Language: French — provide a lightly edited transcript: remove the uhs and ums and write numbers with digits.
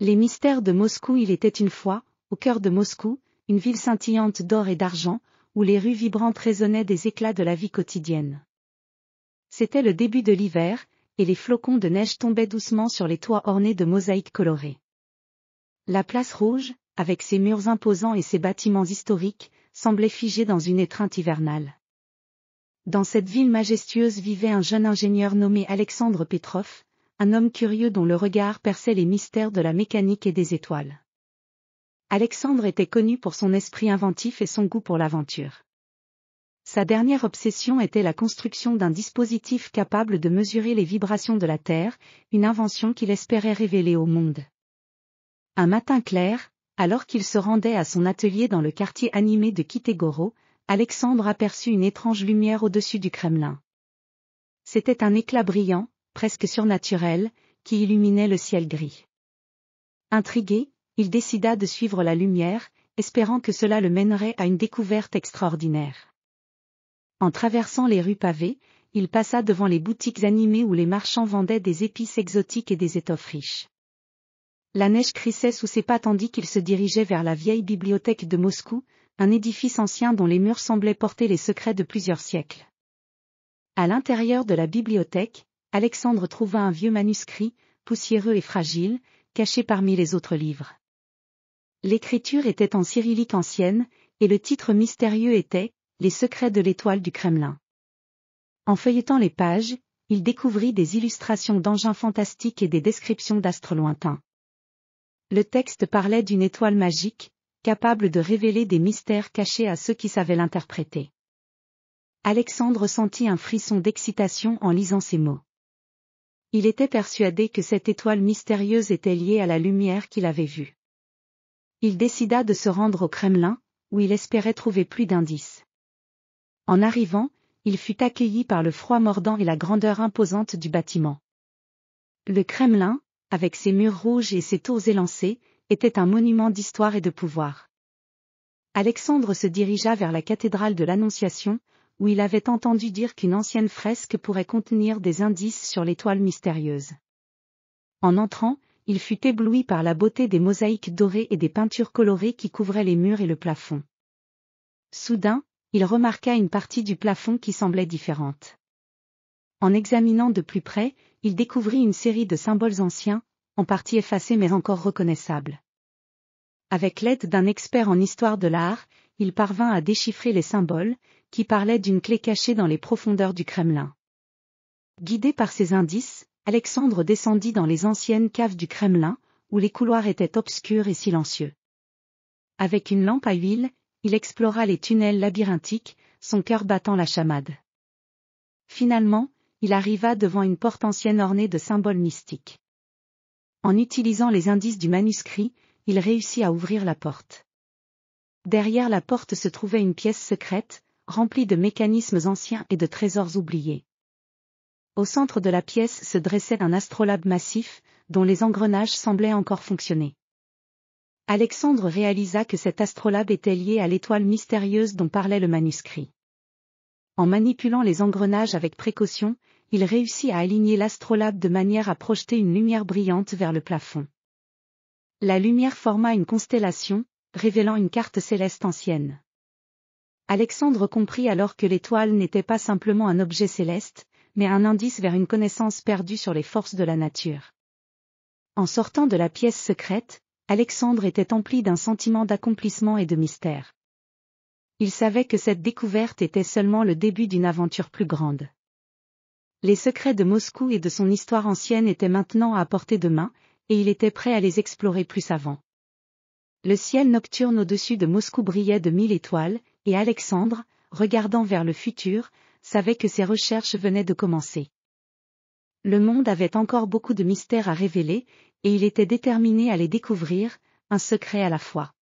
Les mystères de Moscou. Il était une fois, au cœur de Moscou, une ville scintillante d'or et d'argent, où les rues vibrantes résonnaient des éclats de la vie quotidienne. C'était le début de l'hiver, et les flocons de neige tombaient doucement sur les toits ornés de mosaïques colorées. La place rouge, avec ses murs imposants et ses bâtiments historiques, semblait figée dans une étreinte hivernale. Dans cette ville majestueuse vivait un jeune ingénieur nommé Alexandre Petrov, un homme curieux dont le regard perçait les mystères de la mécanique et des étoiles. Alexandre était connu pour son esprit inventif et son goût pour l'aventure. Sa dernière obsession était la construction d'un dispositif capable de mesurer les vibrations de la Terre, une invention qu'il espérait révéler au monde. Un matin clair, alors qu'il se rendait à son atelier dans le quartier animé de Kitégoro, Alexandre aperçut une étrange lumière au-dessus du Kremlin. C'était un éclat brillant, presque surnaturel, qui illuminait le ciel gris. Intrigué, il décida de suivre la lumière, espérant que cela le mènerait à une découverte extraordinaire. En traversant les rues pavées, il passa devant les boutiques animées où les marchands vendaient des épices exotiques et des étoffes riches. La neige crissait sous ses pas tandis qu'il se dirigeait vers la vieille bibliothèque de Moscou, un édifice ancien dont les murs semblaient porter les secrets de plusieurs siècles. À l'intérieur de la bibliothèque, Alexandre trouva un vieux manuscrit, poussiéreux et fragile, caché parmi les autres livres. L'écriture était en cyrillique ancienne, et le titre mystérieux était « Les secrets de l'étoile du Kremlin ». En feuilletant les pages, il découvrit des illustrations d'engins fantastiques et des descriptions d'astres lointains. Le texte parlait d'une étoile magique, capable de révéler des mystères cachés à ceux qui savaient l'interpréter. Alexandre sentit un frisson d'excitation en lisant ces mots. Il était persuadé que cette étoile mystérieuse était liée à la lumière qu'il avait vue. Il décida de se rendre au Kremlin, où il espérait trouver plus d'indices. En arrivant, il fut accueilli par le froid mordant et la grandeur imposante du bâtiment. Le Kremlin, avec ses murs rouges et ses tours élancées, était un monument d'histoire et de pouvoir. Alexandre se dirigea vers la cathédrale de l'Annonciation, où il avait entendu dire qu'une ancienne fresque pourrait contenir des indices sur l'étoile mystérieuse. En entrant, il fut ébloui par la beauté des mosaïques dorées et des peintures colorées qui couvraient les murs et le plafond. Soudain, il remarqua une partie du plafond qui semblait différente. En examinant de plus près, il découvrit une série de symboles anciens, en partie effacés mais encore reconnaissables. Avec l'aide d'un expert en histoire de l'art, il parvint à déchiffrer les symboles, qui parlaient d'une clé cachée dans les profondeurs du Kremlin. Guidé par ces indices, Alexandre descendit dans les anciennes caves du Kremlin, où les couloirs étaient obscurs et silencieux. Avec une lampe à huile, il explora les tunnels labyrinthiques, son cœur battant la chamade. Finalement, il arriva devant une porte ancienne ornée de symboles mystiques. En utilisant les indices du manuscrit, il réussit à ouvrir la porte. Derrière la porte se trouvait une pièce secrète, remplie de mécanismes anciens et de trésors oubliés. Au centre de la pièce se dressait un astrolabe massif, dont les engrenages semblaient encore fonctionner. Alexandre réalisa que cet astrolabe était lié à l'étoile mystérieuse dont parlait le manuscrit. En manipulant les engrenages avec précaution, il réussit à aligner l'astrolabe de manière à projeter une lumière brillante vers le plafond. La lumière forma une constellation, révélant une carte céleste ancienne. Alexandre comprit alors que l'étoile n'était pas simplement un objet céleste, mais un indice vers une connaissance perdue sur les forces de la nature. En sortant de la pièce secrète, Alexandre était empli d'un sentiment d'accomplissement et de mystère. Il savait que cette découverte était seulement le début d'une aventure plus grande. Les secrets de Moscou et de son histoire ancienne étaient maintenant à portée de main, et il était prêt à les explorer plus avant. Le ciel nocturne au-dessus de Moscou brillait de 1000 étoiles, et Alexandre, regardant vers le futur, savait que ses recherches venaient de commencer. Le monde avait encore beaucoup de mystères à révéler, et il était déterminé à les découvrir, un secret à la fois.